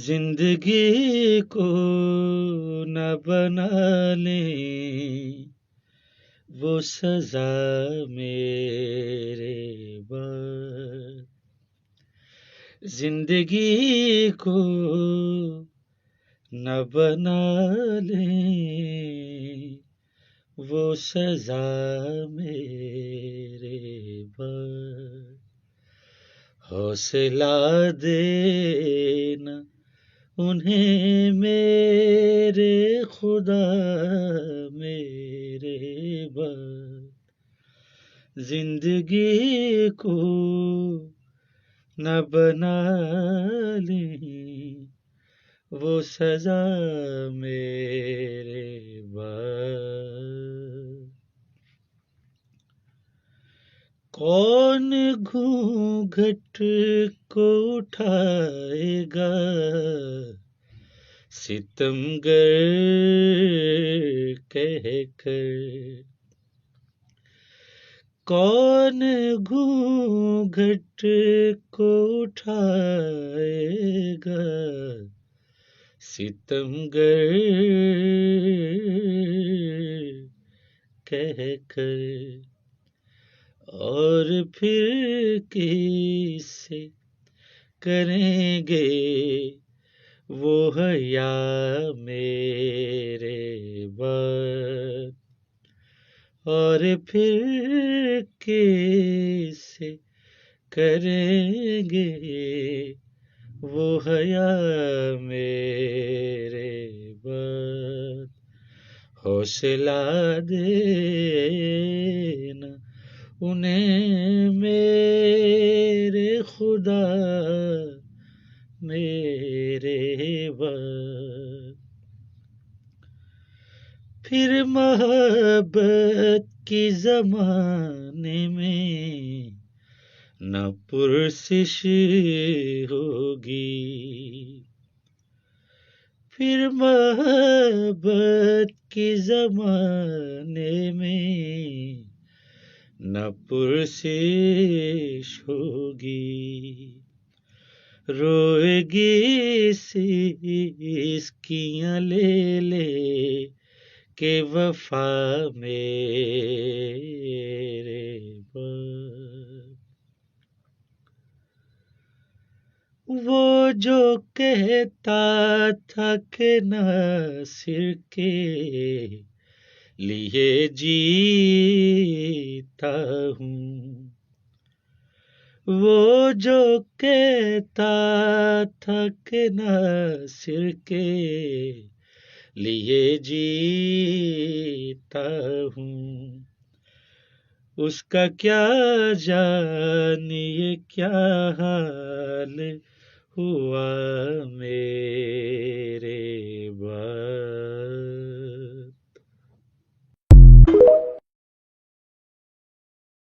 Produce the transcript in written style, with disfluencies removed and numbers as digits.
जिंदगी को न बना ले वो सजा मेरे बाद। जिंदगी को न बना ले वो सजा मेरे बाद। हौसला देना उन्हें मेरे खुदा मेरे बाद। जिंदगी को न बना ले वो सजा मेरे बाद। कौन घूंघट को उठाएगा सितमगर कहकर। कौन घूंघट को उठाएगा सितमगर कहकर। और फिर किससे करेंगे वो हया मेरे बाद। और फिर किससे करेंगे वो हया मेरे बाद। हौसला देना उन्हें मेरे खुदा मेरे बाद। फिर मोहब्बत की ज़माने में न पुरसिश होगी। फिर मोहब्बत की ज़माने में न पुरसिश होगी। रोएगी सिसकियाँ ले ले के वफा मेरे बाद। वो जो कहता था कि नासिर के लिए जीता हूँ। वो जो कहता था कि नासिर के लिए जीता हूँ। उसका क्या जानिए क्या हाल हुआ मेरे बाद।